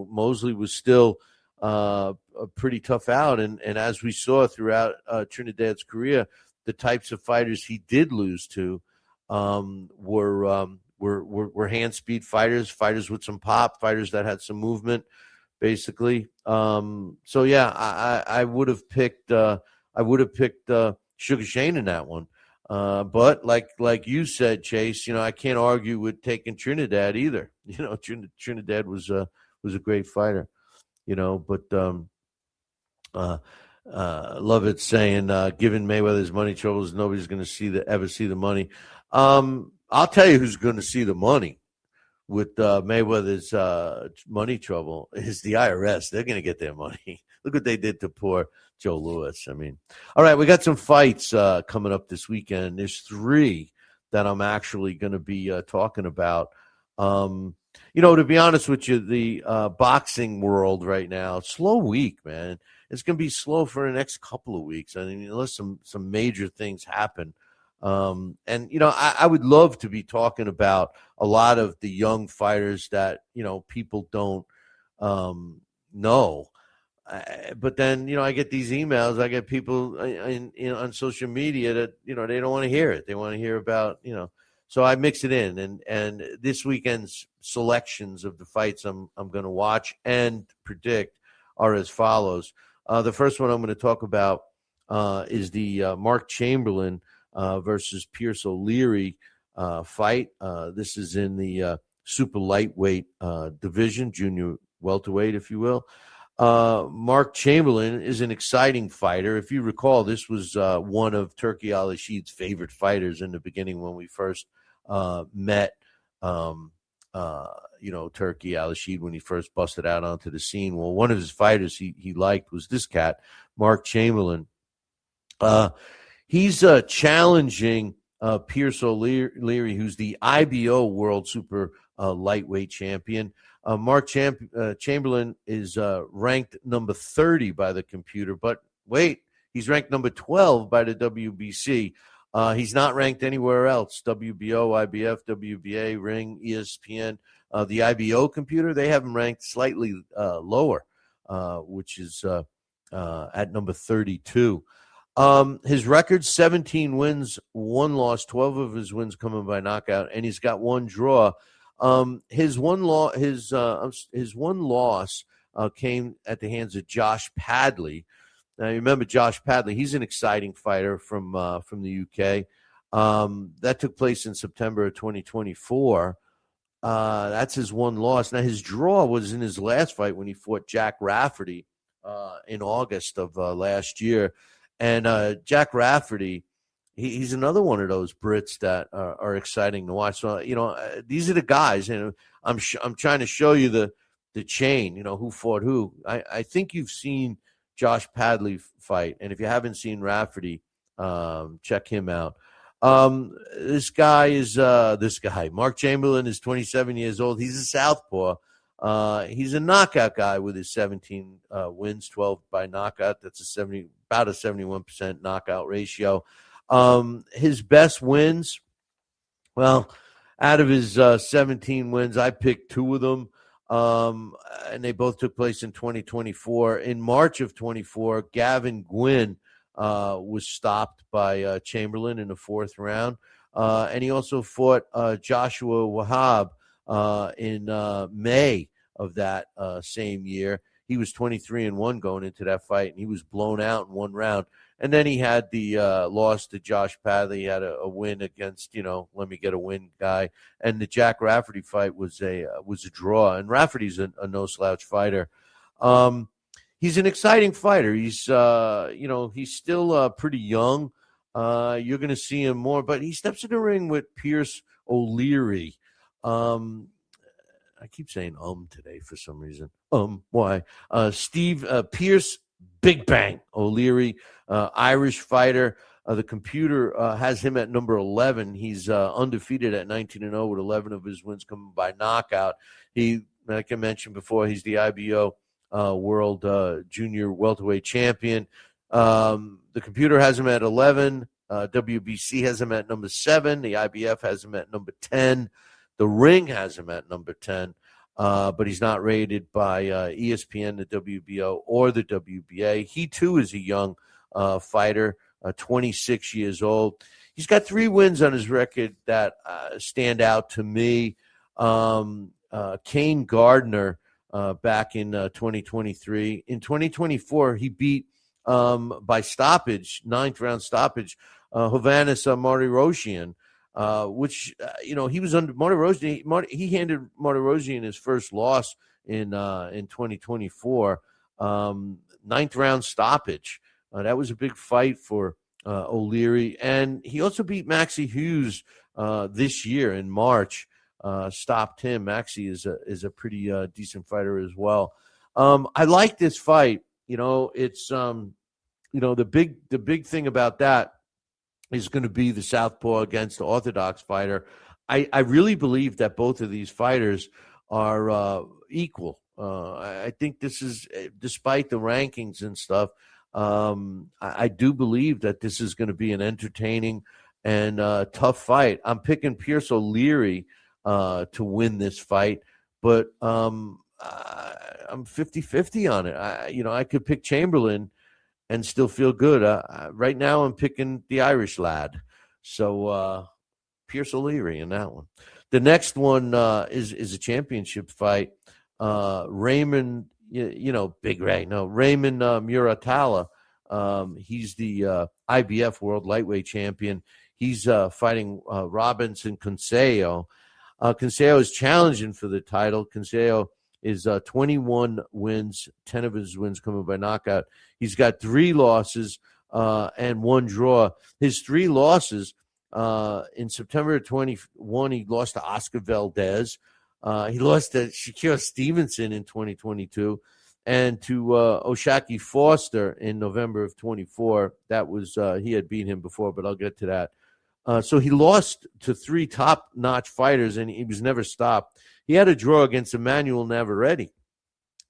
Mosley was still a pretty tough out, and as we saw throughout Trinidad's career, the types of fighters he did lose to were hand speed fighters with some pop, fighters that had some movement, basically. So yeah, I would have picked Sugar Shane in that one. But like you said, Chase, I can't argue with taking Trinidad either. Trinidad was a great fighter. But uh, love it saying, given Mayweather's money troubles, nobody's going to ever see the money. I'll tell you who's going to see the money with Mayweather's money trouble is the IRS. They're going to get their money. Look what they did to poor Joe Louis. I mean, all right, we got some fights coming up this weekend. There's 3 that I'm actually going to be talking about. To be honest with you, the boxing world right now, slow week, man. It's going to be slow for the next couple of weeks. I mean, unless some major things happen. I would love to be talking about a lot of the young fighters that, people don't know. But then, I get these emails. I get people on social media that, they don't want to hear it. They want to hear about, so I mix it in. And this weekend's selections of the fights I'm going to watch and predict are as follows. The first one I'm going to talk about is the Mark Chamberlain versus Pierce O'Leary fight. This is in the super lightweight division, junior welterweight, if you will. Mark Chamberlain is an exciting fighter. If you recall, this was one of Turki Al-Rashid's favorite fighters in the beginning when we first met, Turki Al-Rashid when he first busted out onto the scene. Well, one of his fighters he liked was this cat, Mark Chamberlain. He's challenging Pierce O'Leary, who's the IBO World Super Lightweight Champion. Mark Chamberlain is ranked number 30 by the computer, but wait, he's ranked number 12 by the WBC. He's not ranked anywhere else. WBO, IBF, WBA, Ring, ESPN. The IBO computer, they have him ranked slightly lower, which is at number 32. His record, 17 wins, 1 loss, 12 of his wins coming by knockout, and he's got 1 draw. His one loss came at the hands of Josh Padley. Now, you remember Josh Padley, he's an exciting fighter from the UK. That took place in September of 2024. That's his 1 loss. Now, his draw was in his last fight when he fought Jack Rafferty in August of last year. And Jack Rafferty, he's another one of those Brits that are exciting to watch. So, these are the guys, and I'm trying to show you the chain, who fought who. I think you've seen Josh Padley fight, and if you haven't seen Rafferty, check him out. This guy, Mark Chamberlain, is 27 years old. He's a southpaw. He's a knockout guy with his 17 wins, 12 by knockout. That's about a 71% knockout ratio. His best wins, well, out of his 17 wins, I picked 2 of them, and they both took place in 2024. In March of 24, Gavin Gwynn was stopped by Chamberlain in the 4th round, and he also fought Joshua Wahab in May of that same year. He was 23-1 going into that fight, and he was blown out in 1 round. And then he had the loss to Josh Padley. He had a win against, let me get a win guy. And the Jack Rafferty fight was a draw. And Rafferty's a no slouch fighter. He's an exciting fighter. He's he's still pretty young. You're going to see him more, but he steps in the ring with Pierce O'Leary. I keep saying today for some reason. Why? Pierce Big Bang O'Leary, Irish fighter. The computer has him at number 11. He's undefeated at 19-0 with 11 of his wins coming by knockout. He, like I mentioned before, he's the IBO World Junior Welterweight Champion. The computer has him at 11. WBC has him at number 7. The IBF has him at number 10. The Ring has him at number 10, but he's not rated by ESPN, the WBO, or the WBA. He, too, is a young fighter, 26 years old. He's got 3 wins on his record that stand out to me. Kane Gardner back in 2023. In 2024, he beat by stoppage, 9th round stoppage, Hovhannes Martirosyan, which he was under Martirosyan. He handed Martirosyan his first loss in 2024, ninth round stoppage. That was a big fight for O'Leary, and he also beat Maxie Hughes this year in March. Stopped him. Maxie is a pretty decent fighter as well. I like this fight. It's the big thing about that is going to be the southpaw against the orthodox fighter. I really believe that both of these fighters are equal. I think this is, despite the rankings and stuff, I do believe that this is going to be an entertaining and tough fight. I'm picking Pierce O'Leary to win this fight, but I'm 50-50 on it. I could pick Chamberlain and still feel good. Right now I'm picking the Irish lad. So Pierce O'Leary in that one. The next one is a championship fight. Raymond, Big Ray. No, Raymond Muratalla. He's the IBF World Lightweight Champion. He's fighting Robinson Consejo. Consejo is challenging for the title. Consejo is 21 wins, 10 of his wins coming by knockout. He's got 3 losses and 1 draw. His 3 losses, in September of 21, he lost to Oscar Valdez. He lost to Shakur Stevenson in 2022 and to Oshaki Foster in November of 24. That was he had beat him before, but I'll get to that. So he lost to 3 top-notch fighters, and he was never stopped. He had a draw against Emmanuel Navarrete.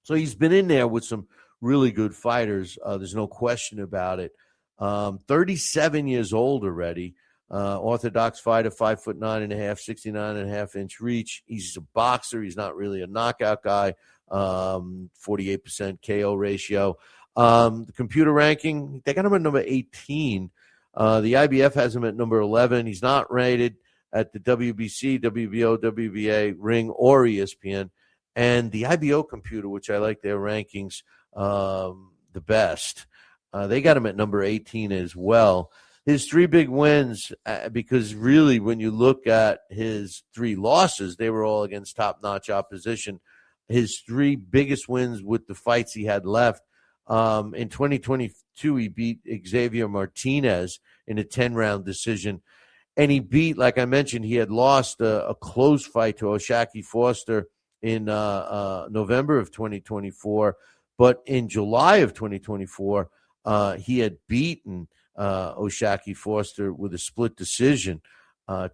So he's been in there with some really good fighters. There's no question about it. 37 years old already. Orthodox fighter, 5'9.5", 69.5-inch reach. He's a boxer. He's not really a knockout guy. 48% KO ratio. The computer ranking, they got him at number 18. The IBF has him at number 11. He's not rated at the WBC, WBO, WBA, Ring, or ESPN. And the IBO computer, which I like their rankings the best, they got him at number 18 as well. His 3 big wins, because really when you look at his 3 losses, they were all against top-notch opposition. His 3 biggest wins with the fights he had left, in 2022, he beat Xavier Martinez in a 10-round decision. And he beat, like I mentioned, he had lost a close fight to Oshaki Foster in November of 2024. But in July of 2024, he had beaten Oshaki Foster with a split decision,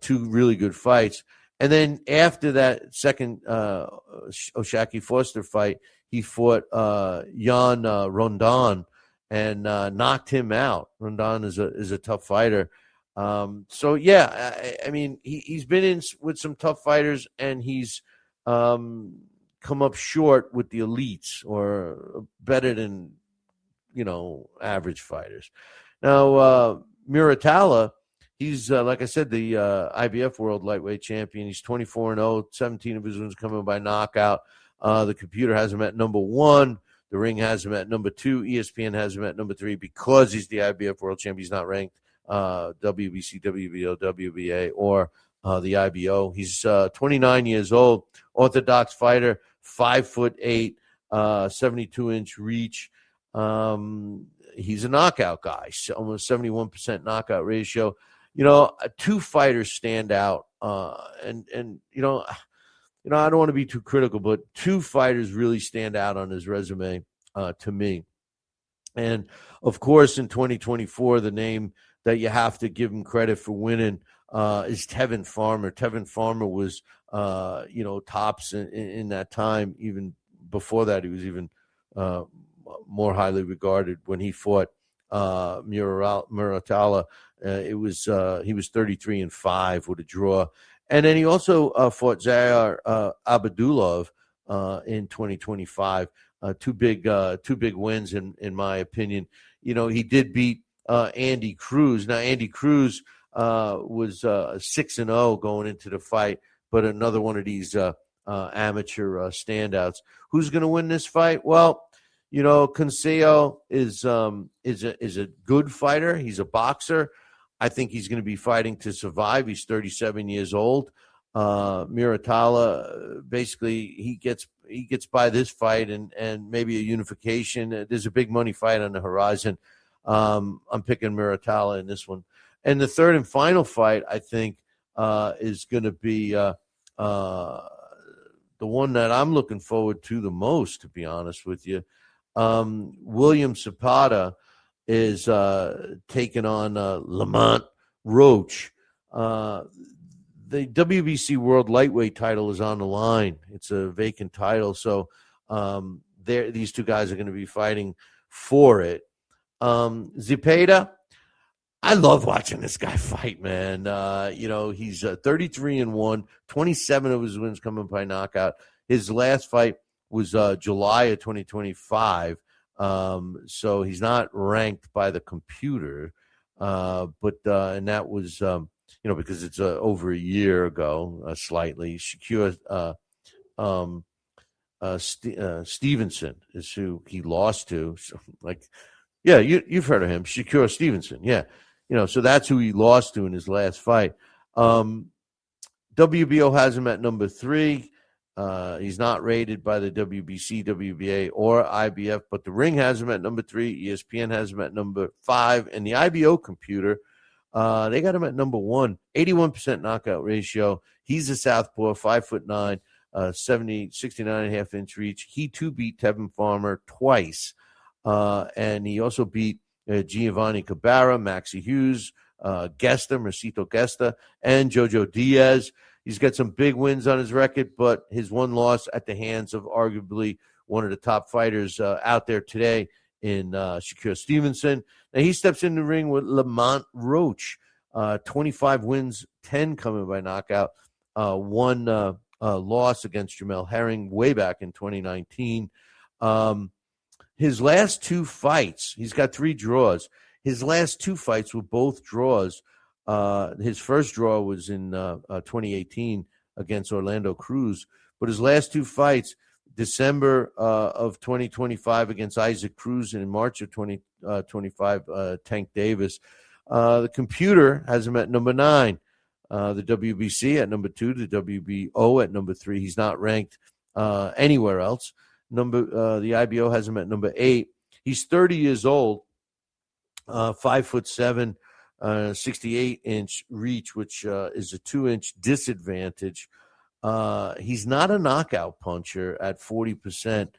2 really good fights. And then after that second Oshaki Foster fight, he fought Jan Rondon and knocked him out. Rondon is a tough fighter. So yeah, I mean, he's been in with some tough fighters, and he's come up short with the elites, or better than average fighters. Now Muratalla, he's like I said, the IBF World Lightweight Champion. He's 24-0, 17 of his wins coming by knockout. The computer has him at number 1. The Ring has him at number 2. ESPN has him at number 3 because he's the IBF World Champion. He's not ranked WBC, WBO, WBA, or the IBO. He's 29 years old, orthodox fighter, 5'8", 72-inch reach. He's a knockout guy, almost 71% knockout ratio. 2 fighters stand out, and I don't want to be too critical, but 2 fighters really stand out on his resume to me. And of course, in 2024, the name that you have to give him credit for winning is Tevin Farmer. Tevin Farmer was, tops in that time. Even before that, he was even more highly regarded when he fought Muratalla. He was 33-5 with a draw. And then he also fought Zaire Abdulov in 2025. 2 big wins in my opinion. He did beat Andy Cruz. Now Andy Cruz was 6-0 going into the fight, but another one of these amateur standouts. Who's going to win this fight? Well, Consejo is a good fighter. He's a boxer. I think he's going to be fighting to survive. He's 37 years old. Muratalla, basically, he gets by this fight and maybe a unification. There's a big money fight on the horizon. I'm picking Muratalla in this one. And the third and final fight, I think, is going to be the one that I'm looking forward to the most, to be honest with you. William Zapata is taking on Lamont Roach. The WBC World Lightweight title is on the line. It's a vacant title, so these two guys are going to be fighting for it. Zepeda, I love watching this guy fight, man. He's 33-1, 27 of his wins coming by knockout. His last fight was July of 2025, so he's not ranked by the computer, and that was because it's over a year ago, slightly. Shakur Stevenson is who he lost to. So, you've heard of him, Shakur Stevenson. Yeah, so that's who he lost to in his last fight. WBO has him at number 3. He's not rated by the WBC, WBA, or IBF, but the Ring has him at number 3. ESPN has him at number 5, and the IBO computer, they got him at number 1. 81% knockout ratio. He's a southpaw, 5'9", 69.5-inch reach. He too beat Tevin Farmer twice, and he also beat Giovanni Cabarra, Maxie Hughes, Mercito Gesta, and Jojo Diaz. He's got some big wins on his record, but his one loss at the hands of arguably one of the top fighters out there today in Shakur Stevenson. Now he steps in the ring with Lamont Roach, 25 wins, 10 coming by knockout, one loss against Jamel Herring way back in 2019. His last 2 fights, he's got 3 draws. His last 2 fights were both draws. His first draw was in 2018 against Orlando Cruz, but his last 2 fights, December of 2025 against Isaac Cruz, and in March of 2025, Tank Davis. The computer has him at number 9, the WBC at number 2, the WBO at number 3. He's not ranked anywhere else. The IBO has him at number 8. He's 30 years old, 5'7", 68-inch reach, which is a 2-inch disadvantage. He's not a knockout puncher at 40%.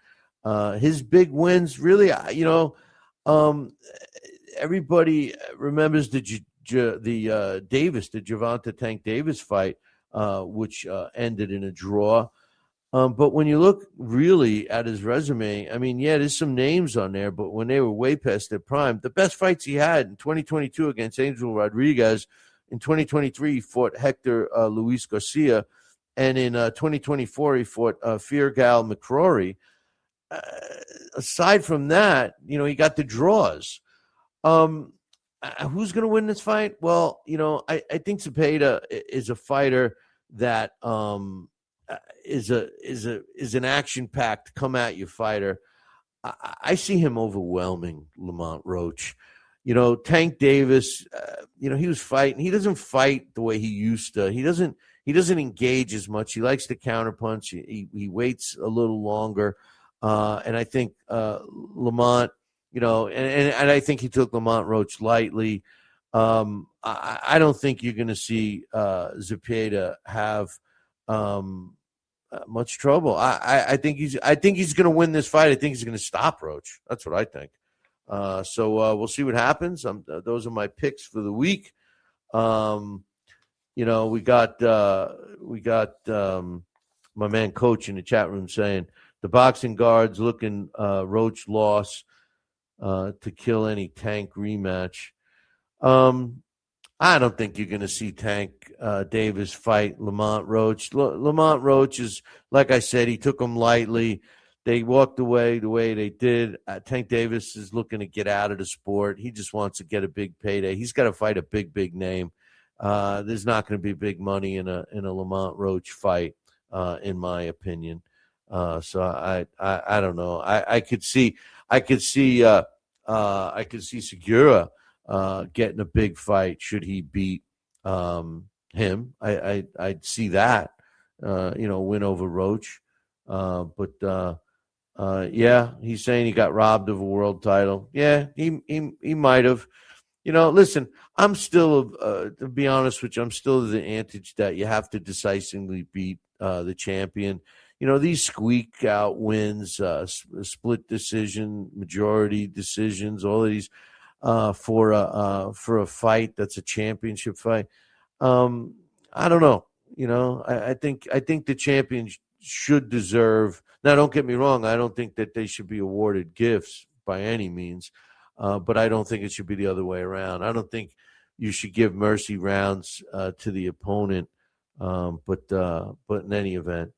His big wins, really, everybody remembers the Gervonta Tank Davis fight, which ended in a draw. But when you look really at his resume, I mean, yeah, there's some names on there, but when they were way past their prime, the best fights he had in 2022 against Angel Rodriguez, in 2023 he fought Hector Luis Garcia, and in 2024 he fought Fiergal McCrory. Aside from that, he got the draws. Who's going to win this fight? Well, I think Zepeda is a fighter that is an action-packed, come-at-you fighter. I see him overwhelming Lamont Roach. Tank Davis, he was fighting. He doesn't fight the way he used to. He doesn't engage as much. He likes to counterpunch. He waits a little longer. And I think Lamont, and I think he took Lamont Roach lightly. I don't think you're going to see Zepeda have much trouble. I think he's going to win this fight. I think he's going to stop Roach. That's what I think. So we'll see what happens. Those are my picks for the week. We got my man Coach in the chat room saying the boxing guards looking Roach loss to kill any Tank rematch. I don't think you're going to see Tank Davis fight Lamont Roach. Lamont Roach is, like I said, he took him lightly. They walked away the way they did. Tank Davis is looking to get out of the sport. He just wants to get a big payday. He's got to fight a big name. There's not going to be big money in a Lamont Roach fight, in my opinion. So I don't know. I could see Segura get in a big fight should he beat him. I'd see that, win over Roach. Yeah, he's saying he got robbed of a world title. Yeah, he might have. Listen, I'm still, to be honest with you, I'm still of the advantage that you have to decisively beat the champion. These squeak out wins, split decision, majority decisions, all of these for a fight that's a championship fight. I don't know. I think the champion should deserve. Now, don't get me wrong. I don't think that they should be awarded gifts by any means. But I don't think it should be the other way around. I don't think you should give mercy rounds to the opponent. But in any event,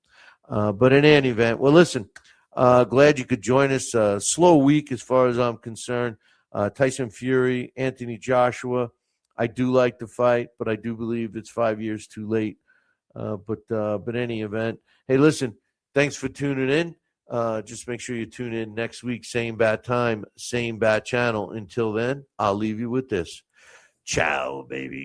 well, listen. Glad you could join us. Slow week as far as I'm concerned. Tyson Fury, Anthony Joshua. I do like the fight, but I do believe it's 5 years too late. But any event, hey, listen. Thanks for tuning in. Just make sure you tune in next week, same bad time, same bad channel. Until then, I'll leave you with this. Ciao, baby.